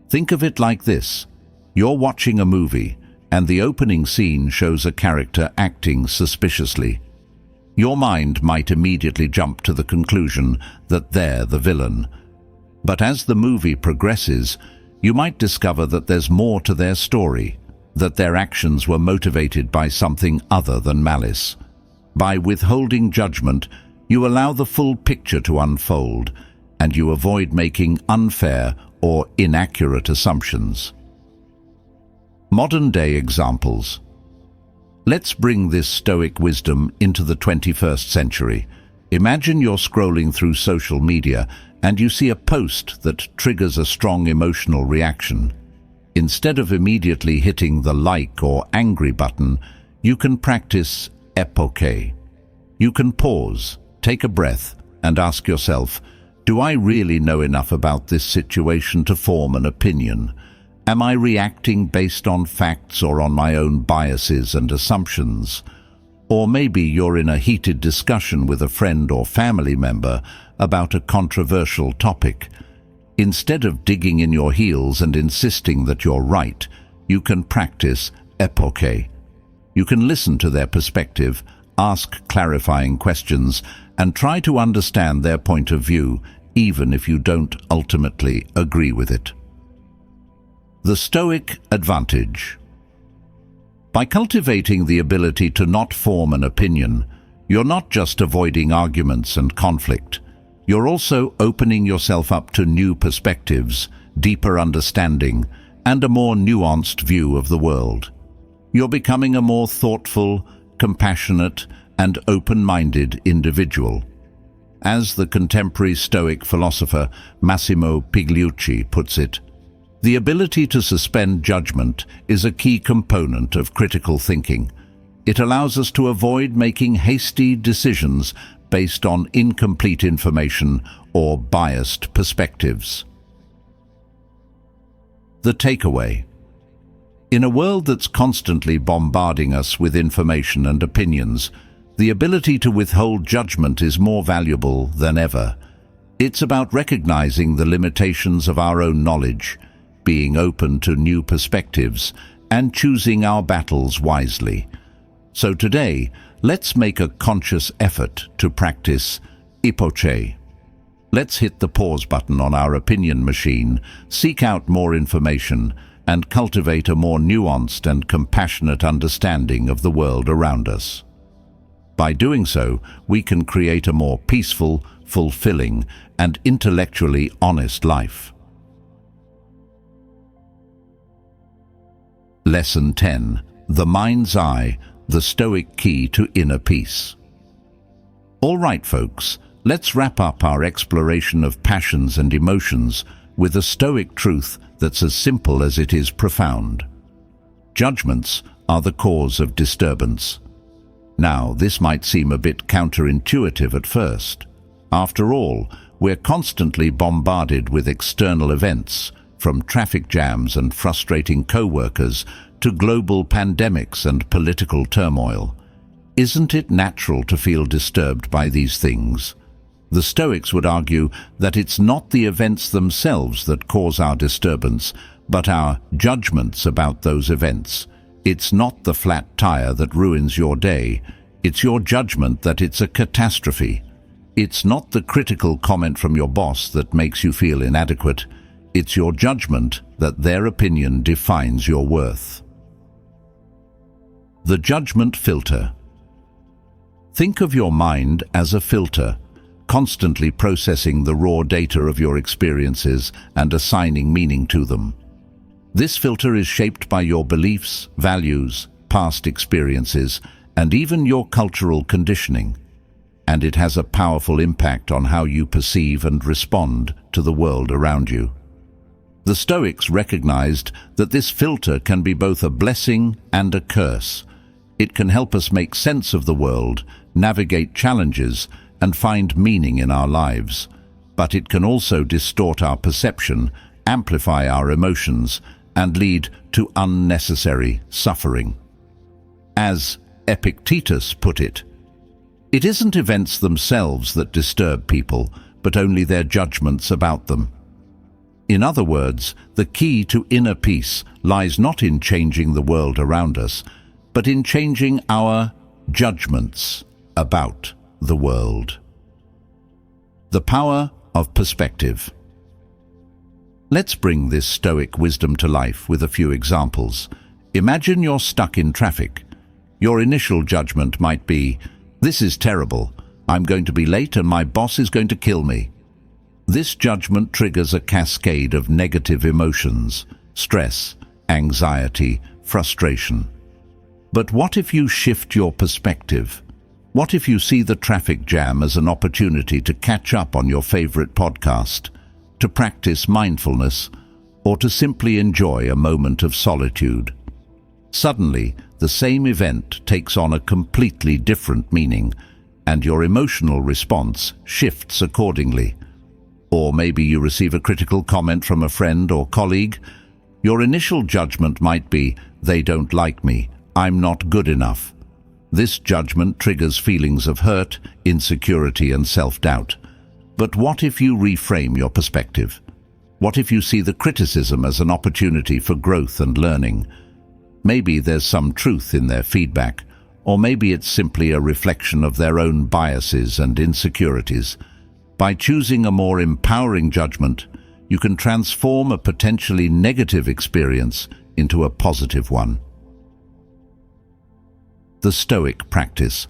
Think of it like this. You're watching a movie, and the opening scene shows a character acting suspiciously. Your mind might immediately jump to the conclusion that they're the villain. But as the movie progresses, you might discover that there's more to their story, that their actions were motivated by something other than malice. By withholding judgment, you allow the full picture to unfold, and you avoid making unfair or inaccurate assumptions. Modern-day examples. Let's bring this Stoic wisdom into the 21st century. Imagine you're scrolling through social media and you see a post that triggers a strong emotional reaction. Instead of immediately hitting the like or angry button, you can practice epoche. You can pause, take a breath, and ask yourself, do I really know enough about this situation to form an opinion? Am I reacting based on facts or on my own biases and assumptions? Or maybe you're in a heated discussion with a friend or family member about a controversial topic. Instead of digging in your heels and insisting that you're right, you can practice epoche. You can listen to their perspective, ask clarifying questions, and try to understand their point of view, even if you don't ultimately agree with it. The Stoic advantage. By cultivating the ability to not form an opinion, you're not just avoiding arguments and conflict. You're also opening yourself up to new perspectives, deeper understanding, and a more nuanced view of the world. You're becoming a more thoughtful, compassionate, and open-minded individual. As the contemporary Stoic philosopher Massimo Pigliucci puts it, the ability to suspend judgment is a key component of critical thinking. It allows us to avoid making hasty decisions based on incomplete information or biased perspectives. The takeaway. In a world that's constantly bombarding us with information and opinions, the ability to withhold judgment is more valuable than ever. It's about recognizing the limitations of our own knowledge, being open to new perspectives, and choosing our battles wisely. So today, let's make a conscious effort to practice epoche. Let's hit the pause button on our opinion machine, seek out more information, and cultivate a more nuanced and compassionate understanding of the world around us. By doing so, we can create a more peaceful, fulfilling, and intellectually honest life. Lesson 10. The Mind's Eye, the Stoic Key to Inner Peace. All right, folks, let's wrap up our exploration of passions and emotions with a Stoic truth that's as simple as it is profound. Judgments are the cause of disturbance. Now, this might seem a bit counterintuitive at first. After all, we're constantly bombarded with external events, from traffic jams and frustrating co-workers to global pandemics and political turmoil. Isn't it natural to feel disturbed by these things? The Stoics would argue that it's not the events themselves that cause our disturbance, but our judgments about those events. It's not the flat tire that ruins your day. It's your judgment that it's a catastrophe. It's not the critical comment from your boss that makes you feel inadequate. It's your judgment that their opinion defines your worth. The judgment filter. Think of your mind as a filter, constantly processing the raw data of your experiences and assigning meaning to them. This filter is shaped by your beliefs, values, past experiences, and even your cultural conditioning, and it has a powerful impact on how you perceive and respond to the world around you. The Stoics recognized that this filter can be both a blessing and a curse. It can help us make sense of the world, navigate challenges, and find meaning in our lives. But it can also distort our perception, amplify our emotions, and lead to unnecessary suffering. As Epictetus put it, it isn't events themselves that disturb people, but only their judgments about them. In other words, the key to inner peace lies not in changing the world around us, but in changing our judgments about the world. The power of perspective. Let's bring this Stoic wisdom to life with a few examples. Imagine you're stuck in traffic. Your initial judgment might be, "This is terrible. I'm going to be late and my boss is going to kill me." This judgment triggers a cascade of negative emotions: stress, anxiety, frustration. But what if you shift your perspective? What if you see the traffic jam as an opportunity to catch up on your favorite podcast, to practice mindfulness, or to simply enjoy a moment of solitude? Suddenly, the same event takes on a completely different meaning, and your emotional response shifts accordingly. Or maybe you receive a critical comment from a friend or colleague. Your initial judgment might be, "They don't like me. I'm not good enough." This judgment triggers feelings of hurt, insecurity, and self-doubt. But what if you reframe your perspective? What if you see the criticism as an opportunity for growth and learning? Maybe there's some truth in their feedback, or maybe it's simply a reflection of their own biases and insecurities. By choosing a more empowering judgment, you can transform a potentially negative experience into a positive one. The Stoic practice.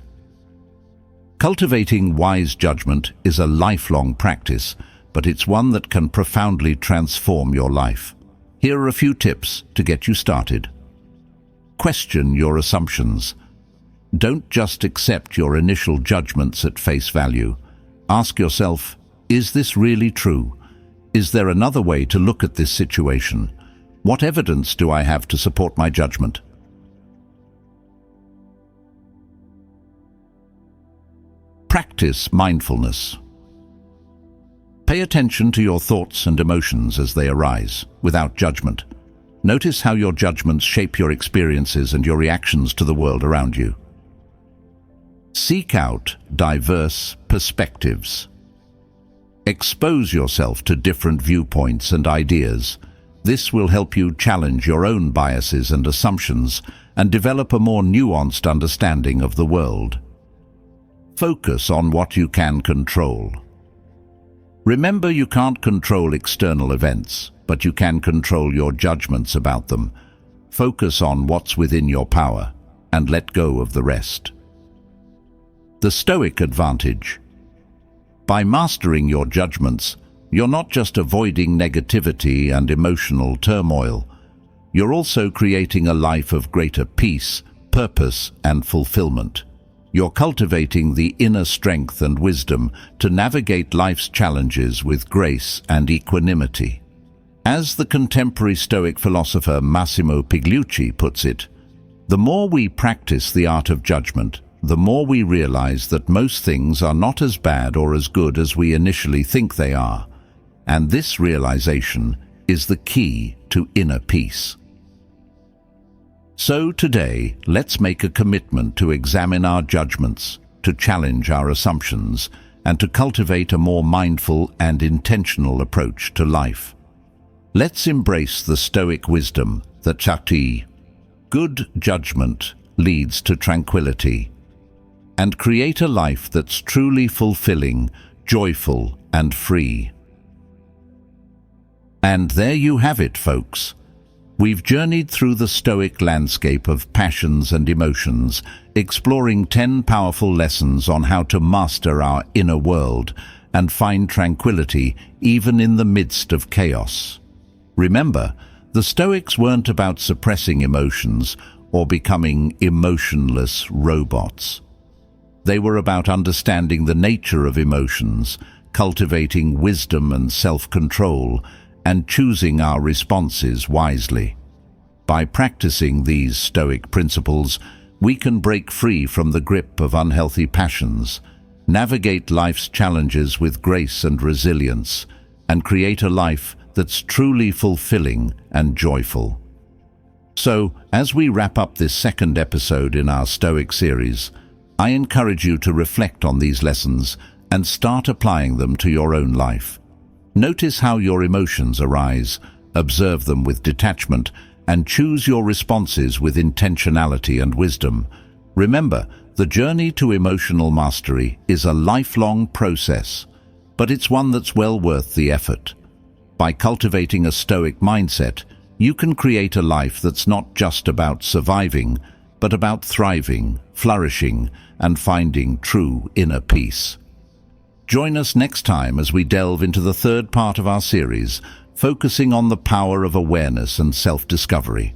Cultivating wise judgment is a lifelong practice, but it's one that can profoundly transform your life. Here are a few tips to get you started. Question your assumptions. Don't just accept your initial judgments at face value. Ask yourself, is this really true? Is there another way to look at this situation? What evidence do I have to support my judgment? Practice mindfulness. Pay attention to your thoughts and emotions as they arise, without judgment. Notice how your judgments shape your experiences and your reactions to the world around you. Seek out diverse perspectives. Expose yourself to different viewpoints and ideas. This will help you challenge your own biases and assumptions and develop a more nuanced understanding of the world. Focus on what you can control. Remember, you can't control external events, but you can control your judgments about them. Focus on what's within your power and let go of the rest. The Stoic advantage. By mastering your judgments, you're not just avoiding negativity and emotional turmoil. You're also creating a life of greater peace, purpose, and fulfillment. You're cultivating the inner strength and wisdom to navigate life's challenges with grace and equanimity. As the contemporary Stoic philosopher Massimo Pigliucci puts it, the more we practice the art of judgment, the more we realize that most things are not as bad or as good as we initially think they are. And this realization is the key to inner peace. So today, let's make a commitment to examine our judgments, to challenge our assumptions, and to cultivate a more mindful and intentional approach to life. Let's embrace the Stoic wisdom that chakti, good judgment, leads to tranquility, and create a life that's truly fulfilling, joyful, and free. And there you have it, folks. We've journeyed through the Stoic landscape of passions and emotions, exploring 10 powerful lessons on how to master our inner world and find tranquility even in the midst of chaos. Remember, the Stoics weren't about suppressing emotions or becoming emotionless robots. They were about understanding the nature of emotions, cultivating wisdom and self-control, and choosing our responses wisely. By practicing these Stoic principles, we can break free from the grip of unhealthy passions, navigate life's challenges with grace and resilience, and create a life that's truly fulfilling and joyful. So, as we wrap up this second episode in our Stoic series, I encourage you to reflect on these lessons and start applying them to your own life. Notice how your emotions arise, observe them with detachment, and choose your responses with intentionality and wisdom. Remember, the journey to emotional mastery is a lifelong process, but it's one that's well worth the effort. By cultivating a Stoic mindset, you can create a life that's not just about surviving, but about thriving, flourishing, and finding true inner peace. Join us next time as we delve into the third part of our series, focusing on the power of awareness and self-discovery.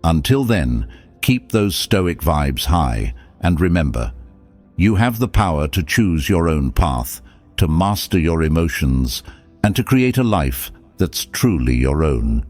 Until then, keep those Stoic vibes high, and remember, you have the power to choose your own path, to master your emotions, and to create a life that's truly your own.